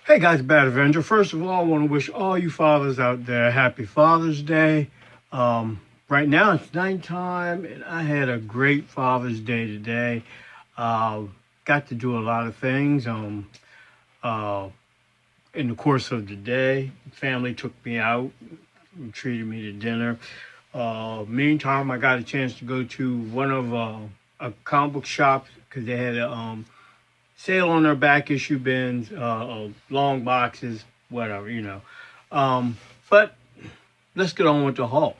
Hey guys, Bad Avenger. First of all, I want to wish all you fathers out there happy Father's Day. Right now it's nighttime, and I had a great Father's Day today. Uh, got to do a lot of things. Uh, in the course of the day, family took me out, and treated me to dinner. Meantime, I got a chance to go to one of a comic book shop because they had a sale on their back issue bins, long boxes, whatever. Um, but let's get on with the haul.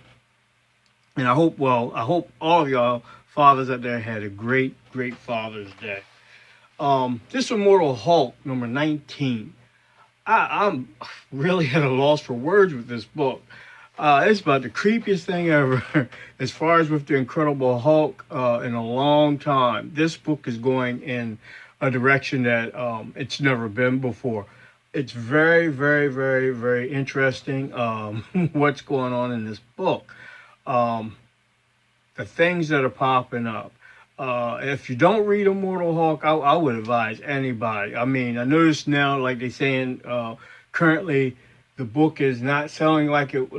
And I hope all of y'all fathers out there had a great, great Father's Day. This Immortal Hulk, number 19. I'm really at a loss for words with this book. It's about the creepiest thing ever, as far as with the Incredible Hulk, in a long time. This book is going in a direction that it's never been before. It's very, very, very, very interesting what's going on in this book. Um, the things that are popping up. If you don't read Immortal Hulk, I would advise anybody. I mean, I notice now, like they're saying, currently the book is not selling like it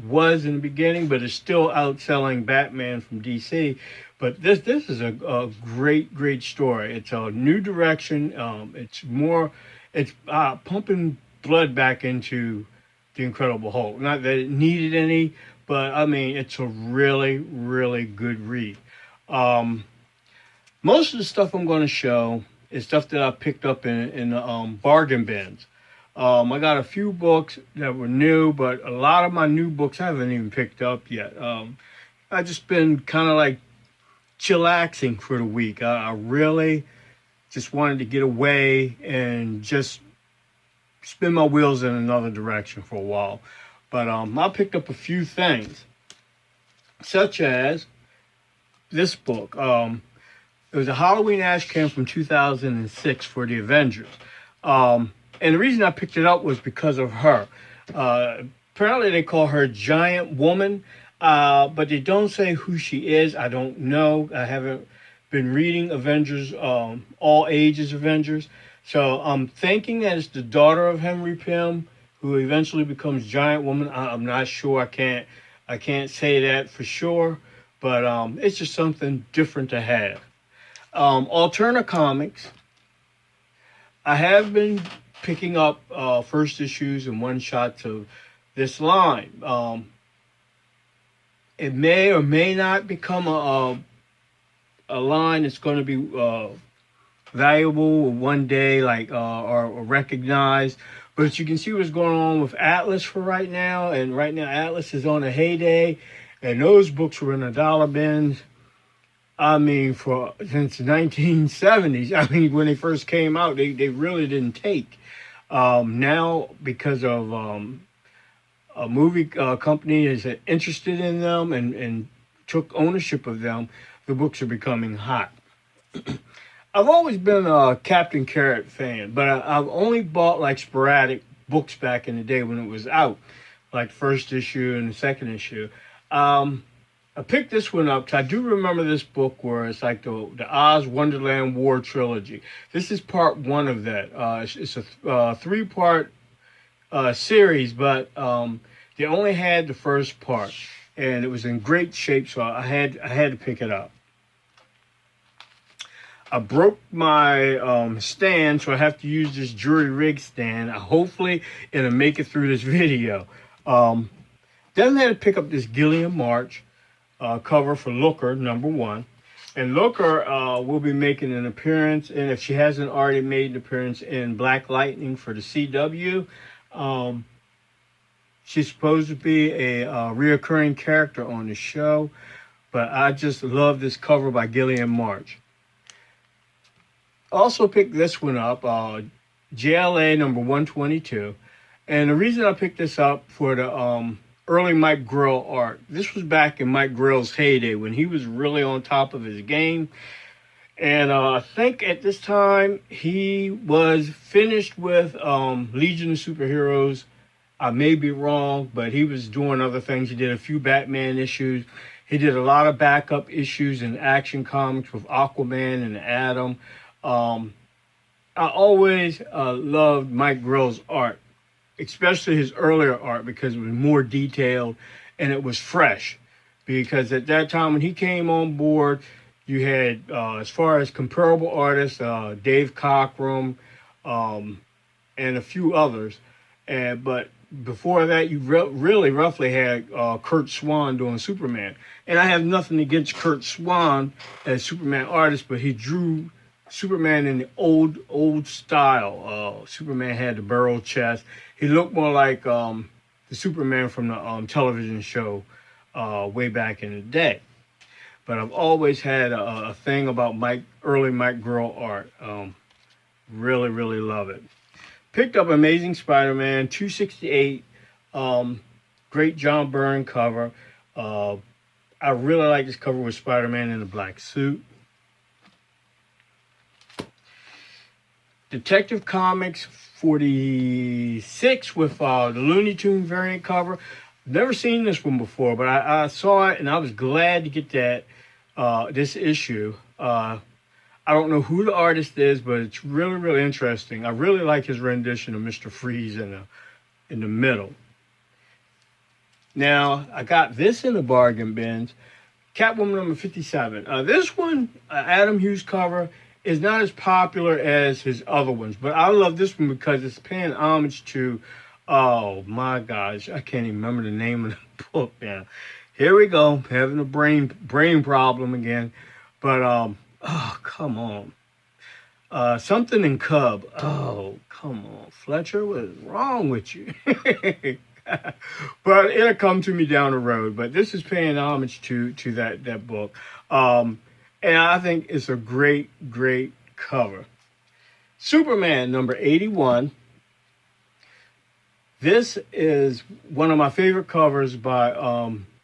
was in the beginning, but it's still outselling Batman from DC. But this is a great, great story. It's a new direction. It's pumping blood back into the Incredible Hulk. Not that it needed any, but I mean, it's a really, really good read. Um, Most of the stuff I'm going to show is stuff that I picked up in the bargain bins. I got a few books that were new, but a lot of my new books I haven't even picked up yet. I just been kind of like chillaxing for the week. I really just wanted to get away and just spin my wheels in another direction for a while. But I picked up a few things, such as this book. It was a Halloween Ash Can from 2006 for the Avengers. And the reason I picked it up was because of her. Apparently they call her Giant Woman, but they don't say who she is. I don't know. I haven't been reading Avengers, all ages Avengers. So I'm thinking that it's the daughter of Henry Pym, who eventually becomes Giant Woman. I'm not sure. I can't say that for sure, but it's just something different to have. Alterna Comics. I have been picking up first issues and one shots of this line. It may or may not become a line that's going to be valuable one day, like or recognized. But as you can see, what's going on with Atlas for right now, and right now Atlas is on a heyday, and those books were in the dollar bins. I mean, since the 1970s. I mean, when they first came out, they really didn't take. Now, because of a movie company is interested in them and took ownership of them, the books are becoming hot. I've always been a Captain Carrot fan, but I've only bought like sporadic books back in the day when it was out, like first issue and the second issue. I picked this one up because I do remember this book where it's like the Oz Wonderland War trilogy. This is part one of that. It's a three-part series, but they only had the first part, and it was in great shape, so I had to pick it up. I broke my stand, so I have to use this jury rig stand. Hopefully, it'll make it through this video. Then I had to pick up this Gillian March cover for Looker, number one. And Looker will be making an appearance, and if she hasn't already made an appearance in Black Lightning for the CW, she's supposed to be a reoccurring character on the show. But I just love this cover by Gillian March. Also picked this one up, JLA number 122. And the reason I picked this up for the early Mike Grell art. This was back in Mike Grell's heyday when he was really on top of his game. And I think at this time he was finished with Legion of Superheroes. I may be wrong, but he was doing other things. He did a few Batman issues. He did a lot of backup issues in Action Comics with Aquaman and Atom. I always loved Mike Grell's art, especially his earlier art, because it was more detailed and it was fresh. Because at that time when he came on board, you had, as far as comparable artists, Dave Cockrum, and a few others. But before that, you really roughly had Kurt Swan doing Superman. And I have nothing against Kurt Swan as Superman artist, but he drew Superman in the old style. Superman had the barrel chest. He looked more like the Superman from the television show way back in the day. But I've always had a thing about early Mike Grell art. Really, really love it. Picked up Amazing Spider-Man 268. Great John Byrne cover. I really like this cover with Spider-Man in a black suit. Detective Comics 46 with the Looney Tunes variant cover. Never seen this one before, but I saw it and I was glad to get this issue. I don't know who the artist is, but it's really, really interesting. I really like his rendition of Mr. Freeze in the middle. Now, I got this in the bargain bins. Catwoman number 57. This one, Adam Hughes cover, is not as popular as his other ones, but I love this one because it's paying homage to, oh my gosh, I can't even remember the name of the book now. Here we go, having a brain problem again. But, oh, come on. Something in Cub. Oh, come on. Fletcher, what is wrong with you? But it'll come to me down the road. But this is paying homage to that book. And I think it's a great, great cover. Superman number 81. This is one of my favorite covers by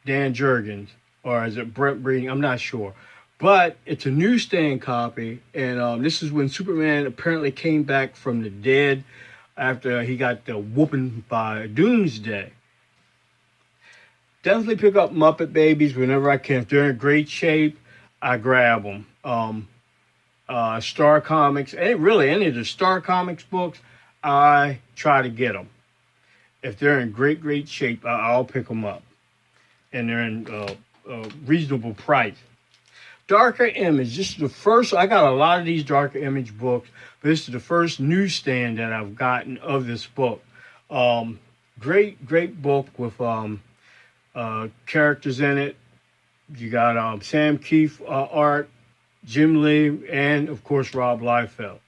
Dan Jurgens, or is it Brent Breeding? I'm not sure. But it's a newsstand copy, and this is when Superman apparently came back from the dead after he got the whooping by Doomsday. Definitely pick up Muppet Babies whenever I can. If they're in great shape, I grab them. Star Comics, any of the Star Comics books, I try to get them. If they're in great, great shape, I'll pick them up. And they're in a reasonable price. Darker Image. This is the first. I got a lot of these Darker Image books, but this is the first newsstand that I've gotten of this book. Great, great book with characters in it. You got Sam Keefe art, Jim Lee, and of course Rob Liefeld.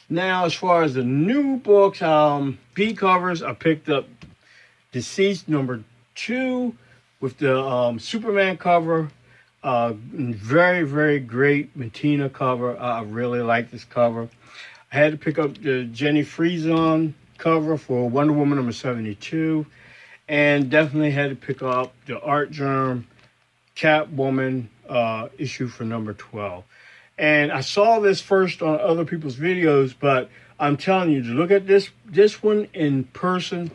Now, as far as the new books, B covers, I picked up Deceased number 2 with the Superman cover. Very, very great Matina cover. I really like this cover. I had to pick up the Jenny Frison cover for Wonder Woman number 72. And definitely had to pick up the Art Germ Catwoman issue for number 12. And I saw this first on other people's videos, but I'm telling you, to look at this one in person,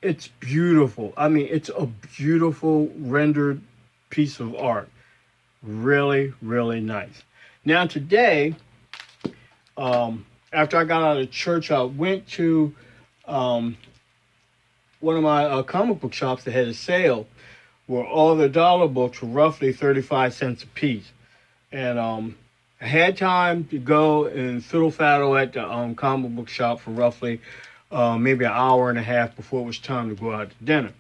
it's beautiful. I mean, it's a beautiful rendered piece of art. Really, really nice. Now today, after I got out of church, I went to one of my comic book shops that had a sale where all the dollar books were roughly 35 cents a piece. And I had time to go and fiddle-faddle at the comic book shop for roughly maybe an hour and a half before it was time to go out to dinner.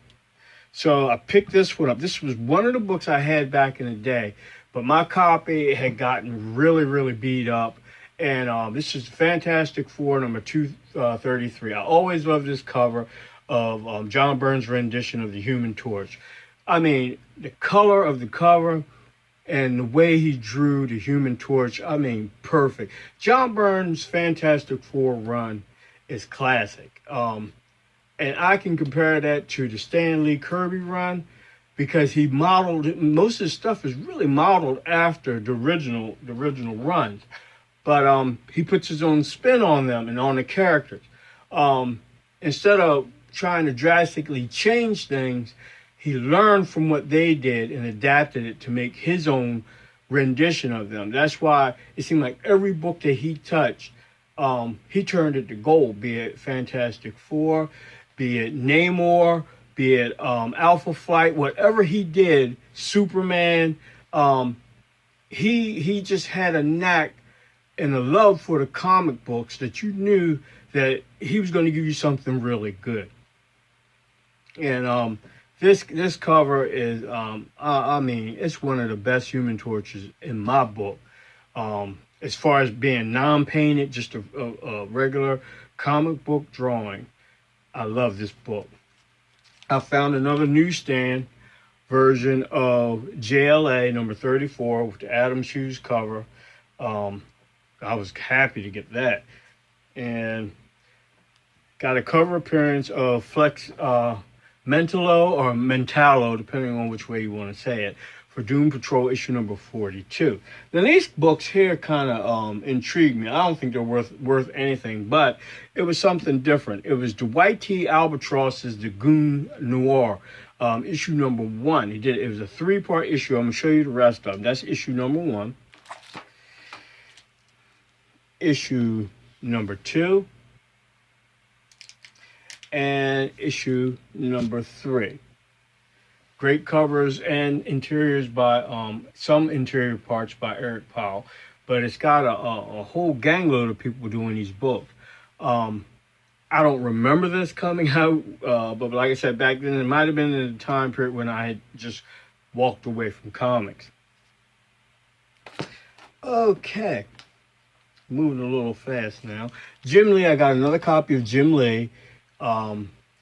So I picked this one up. This was one of the books I had back in the day, but my copy had gotten really, really beat up. And this is Fantastic Four number 233. I always love this cover of John Byrne's rendition of the Human Torch. I mean, the color of the cover and the way he drew the Human Torch, I mean, perfect. John Byrne's Fantastic Four run is classic. And I can compare that to the Stan Lee Kirby run because he modeled, most of his stuff is really modeled after the original runs. But he puts his own spin on them and on the characters. Instead of trying to drastically change things, he learned from what they did and adapted it to make his own rendition of them. That's why it seemed like every book that he touched, he turned it to gold, be it Fantastic Four, be it Namor, be it Alpha Flight, whatever he did, Superman, he just had a knack and a love for the comic books that you knew that he was going to give you something really good. And this cover is, I mean, it's one of the best Human Torches in my book. As far as being non-painted, just a regular comic book drawing. I love this book. I found another newsstand version of JLA number 34 with the Adams Hughes cover. I was happy to get that. And got a cover appearance of Flex Mentallo or Mentallo, depending on which way you want to say it, for Doom Patrol issue number 42. Now these books here kind of intrigued me. I don't think they're worth anything, but it was something different. It was Dwight T. Albatross's The Goon Noir, issue number 1. It was a 3-part issue. I'm gonna show you the rest of them. That's issue number 1. Issue number 2. And issue number 3. Great covers and interiors by some interior parts by Eric Powell, but it's got a whole gangload of people doing these books. I don't remember this coming out, but like I said, back then it might have been in the time period when I had just walked away from comics. Okay, moving a little fast now. Jim Lee, I got another copy of Jim Lee.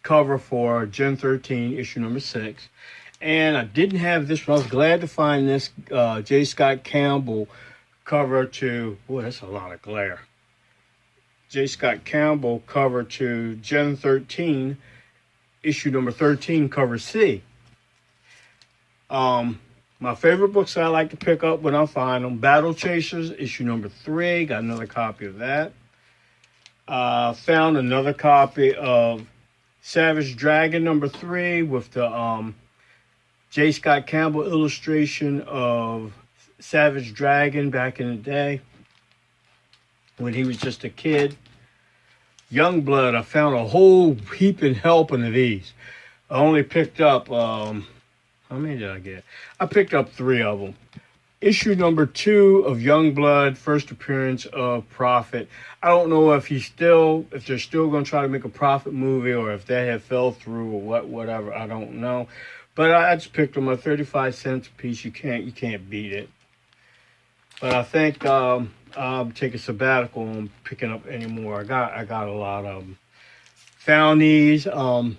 Cover for Gen 13, issue number 6. And I didn't have this one. I was glad to find this J. Scott Campbell cover to, boy, that's a lot of glare. J. Scott Campbell cover to Gen 13, issue number 13, cover C. My favorite books I like to pick up when I find them, Battle Chasers, issue number 3. Got another copy of that. Found another copy of Savage Dragon number 3 with the J. Scott Campbell illustration of Savage Dragon back in the day when he was just a kid. Youngblood, I found a whole heaping helping of these. I only picked up, how many did I get? I picked up 3 of them. Issue number 2 of Youngblood, first appearance of Prophet. I don't know if they're still going to try to make a Prophet movie or if that had fell through or whatever. I don't know. But I just picked them up, 35 cents a piece. You can't beat it. But I think I'll take a sabbatical on picking up any more. I got a lot of them. Found these. Youngblood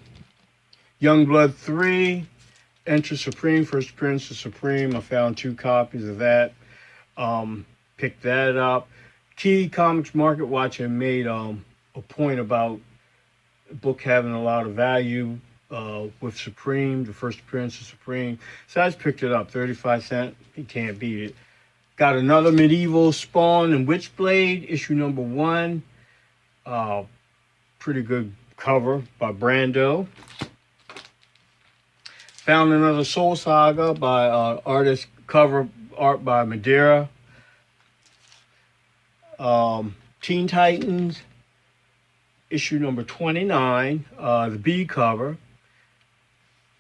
3. Enter Supreme, first appearance of Supreme. I found 2 copies of that. Picked that up. Key Comics Market Watch had made a point about the book having a lot of value with Supreme, the first appearance of Supreme. So I just picked it up, 35 cents. You can't beat it. Got another Medieval Spawn and Witchblade, issue number 1. Pretty good cover by Brando. Found another Soul Saga by artist, cover art by Madeira. Teen Titans, issue number 29, the B cover.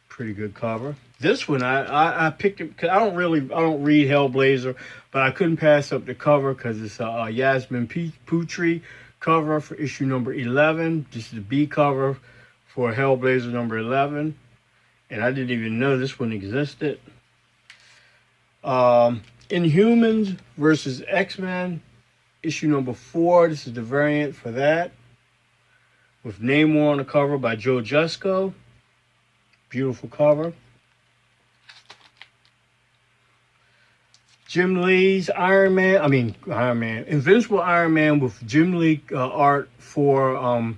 Pretty good cover. This one I picked it because I don't read Hellblazer, but I couldn't pass up the cover because it's a Yasmin Putri cover for issue number 11. This is the B cover for Hellblazer number 11. And I didn't even know this one existed. Inhumans versus X-Men, issue number 4. This is the variant for that. With Namor on the cover by Joe Jusko. Beautiful cover. Jim Lee's Invincible Iron Man with Jim Lee art for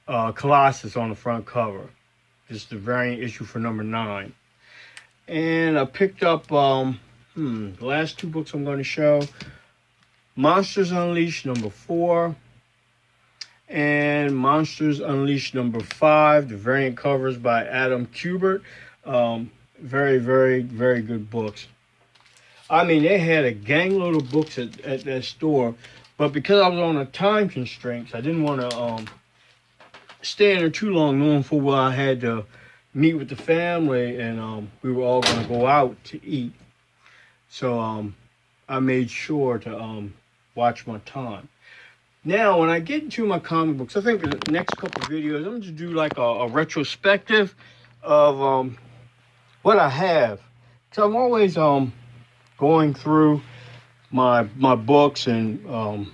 Colossus on the front cover. This is the variant issue for number 9. And I picked up the last 2 books I'm going to show. Monsters Unleashed number 4. And Monsters Unleashed number 5. The variant covers by Adam Kubert. Very, very, very good books. I mean, they had a gangload of books at that store, but because I was on a time constraints, I didn't want to stay in there too long, knowing for what I had to meet with the family, and we were all going to go out to eat. So I made sure to watch my time. Now, when I get into my comic books, I think the next couple of videos, I'm going to do like a retrospective of what I have. So I'm always going through my books and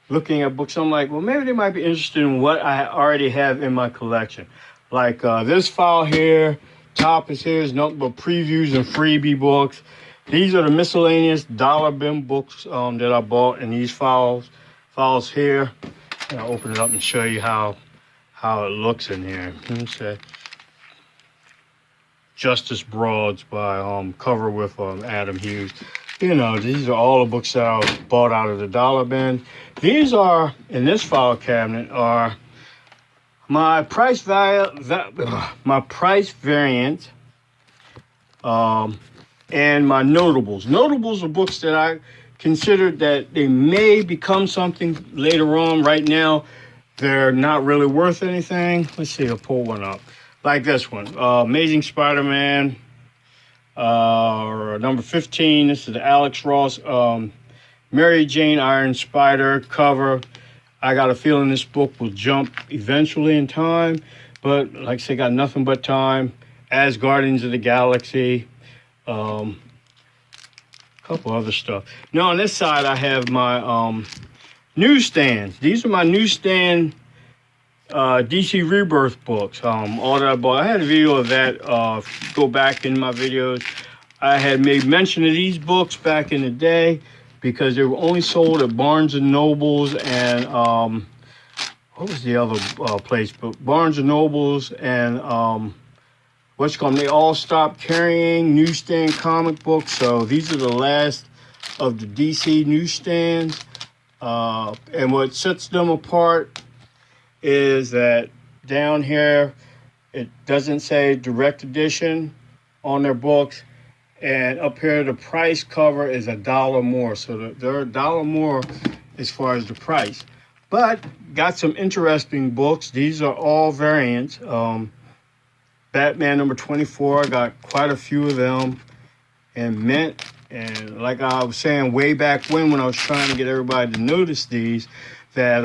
looking at books. I'm like, well, maybe they might be interested in what I already have in my collection. Like this file here, top is here is nothing but previews and freebie books. These are the miscellaneous dollar bin books that I bought in these files here. And I'll open it up and show you how it looks in here. Let me say Justice Broads by cover with Adam Hughes. You know, these are all the books that I bought out of the dollar bin. These are, in this file cabinet, are my price variant, and my notables. Notables are books that I considered that they may become something later on. Right now, they're not really worth anything. Let's see, I'll pull one up. Like this one, Amazing Spider-Man, number 15. This is the Alex Ross, Mary Jane Iron Spider cover. I got a feeling this book will jump eventually in time, but like I say, got nothing but time. As Guardians of the Galaxy, couple other stuff. Now on this side, I have my newsstands. These are my newsstand DC Rebirth books. All that I bought. I had a video of that. Go back in my videos. I had made mention of these books back in the day because they were only sold at Barnes and Nobles and what was the other place? But Barnes and Nobles and what's called. They all stopped carrying newsstand comic books. So these are the last of the DC newsstands. And what sets them apart is that down here it doesn't say direct edition on their books, and up here the price cover is $1 more, so they're $1 more as far as the price. But got some interesting books. These are all variants. Batman number 24, I got quite a few of them in mint. And like I was saying way back when I was trying to get everybody to notice these, that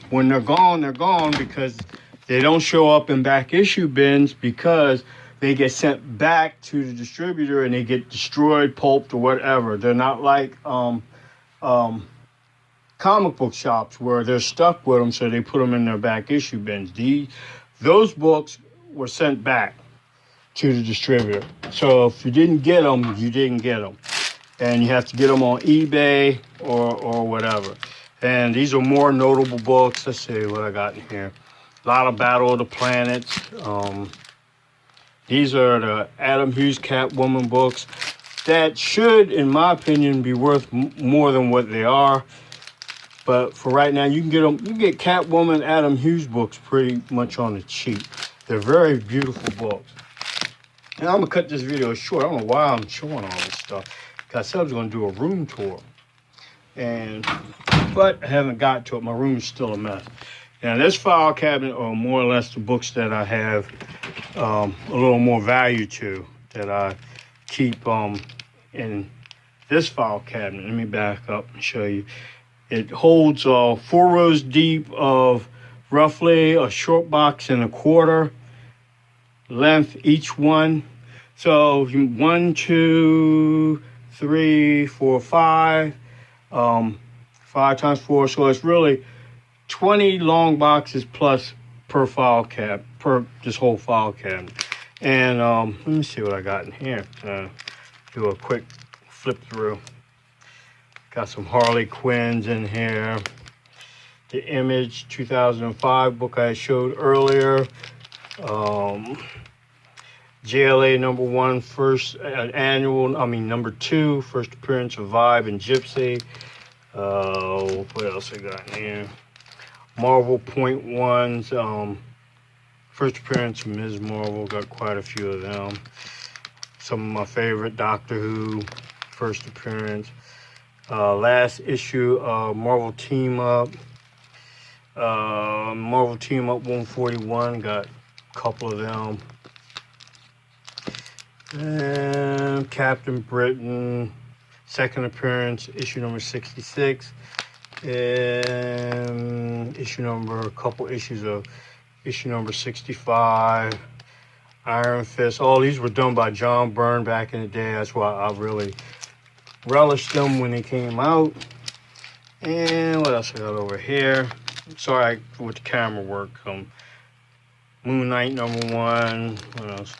when they're gone because they don't show up in back issue bins because they get sent back to the distributor and they get destroyed, pulped, or whatever. They're not like comic book shops where they're stuck with them, so they put them in their back issue bins. Those books were sent back to the distributor. So if you didn't get them, you didn't get them. And you have to get them on eBay or whatever. And these are more notable books. Let's see what I got in here. A lot of Battle of the Planets. These are the Adam Hughes Catwoman books that should, in my opinion, be worth more than what they are. But for right now, you can get them. You can get Catwoman Adam Hughes books pretty much on the cheap. They're very beautiful books. And I'm gonna cut this video short. I don't know why I'm showing all this stuff. Cause I said I was gonna do a room tour, but I haven't got to it. My room is still a mess. Now this file cabinet are more or less the books that I have a little more value to, that I keep in this file cabinet. Let me back up and show you. It holds 4 rows deep of roughly a short box and a quarter length each one. So 1, 2, 3, 4, 5. 5 times 4, so it's really 20 long boxes plus per file cab, per this whole file cabinet. And let me see what I got in here. Do a quick flip through. Got some Harley Quinns in here. The Image 2005 book I showed earlier. JLA number 1, first annual, number 2, first appearance of Vibe and Gypsy. What else I got in here? Marvel Point Ones, first appearance of Ms. Marvel, got quite a few of them. Some of my favorite Doctor Who, first appearance. Last issue of Marvel Team Up. Marvel Team Up 141, got a couple of them. And Captain Britain, second appearance, issue number 66. And a couple issues of issue number 65. Iron Fist. All these were done by John Byrne back in the day. That's why I really relished them when they came out. And what else I got over here? Sorry with the camera work. Moon Knight #1. What else?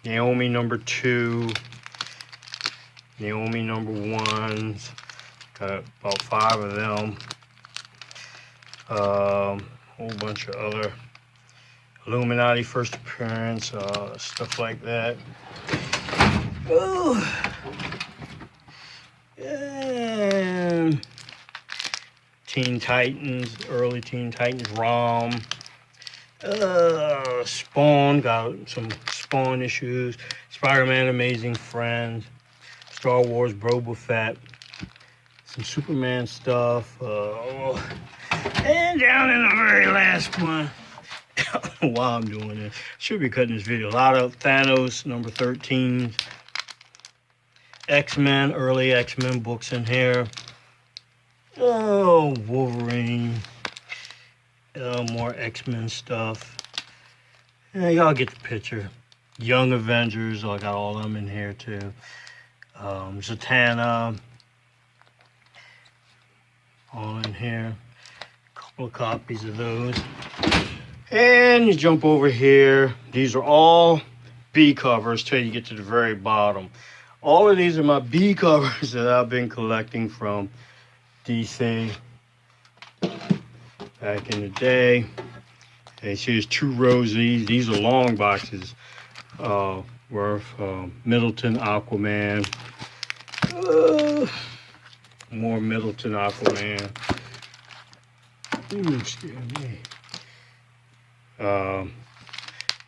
Naomi #2. Naomi #1s. Got about 5 of them. Whole bunch of other Illuminati first appearance, stuff like that. Oh. And Teen Titans, early Teen Titans ROM. Spawn, got some Spawn issues. Spider-Man Amazing Friends. Star Wars Boba Fett. Some Superman stuff. And down in the very last one, while I'm doing this, should be cutting this video. A lot of Thanos #13. X-Men, early X-Men books in here. Oh, Wolverine. More X-Men stuff. Yeah, y'all get the picture. Young Avengers, I got all of them in here too. Zatanna. All in here. A couple of copies of those. And you jump over here. These are all B covers till you get to the very bottom. All of these are my B covers that I've been collecting from DC back in the day. And see, there's 2 rows of these. These are long boxes worth. Middleton Aquaman. More Middleton Aquaman. Ooh, excuse me.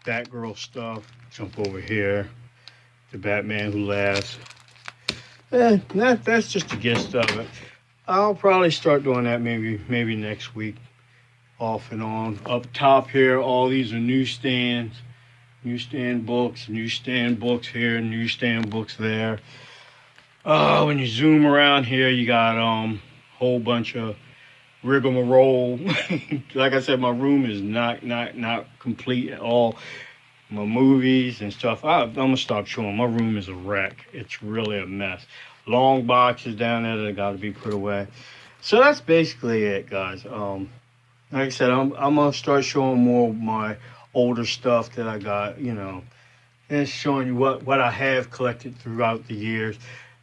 Batgirl stuff. Jump over here. The Batman Who Laughs. That's just the gist of it. I'll probably start doing that maybe next week, off and on. Up top here, all these are newsstands. Newsstand books here, newsstand books there. When you zoom around here, you got whole bunch of rigmarole. Like I said, my room is not complete at all. My movies and stuff, I'm gonna stop showing. My room is a wreck. It's really a mess. Long boxes down there that got to be put away. So that's basically it, guys. Like I said, I'm gonna start showing more of my older stuff that I got, and showing you what I have collected throughout the years.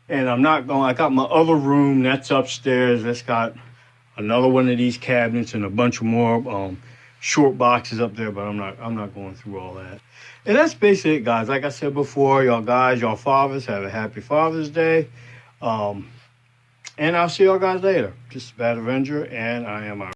And I got my other room that's upstairs. That's got another one of these cabinets and a bunch of more short boxes up there, but I'm not going through all that. And that's basically it, guys. Like I said before, y'all guys, y'all fathers, have a happy Father's Day. And I'll see y'all guys later. This is Bad Avenger, and I am out.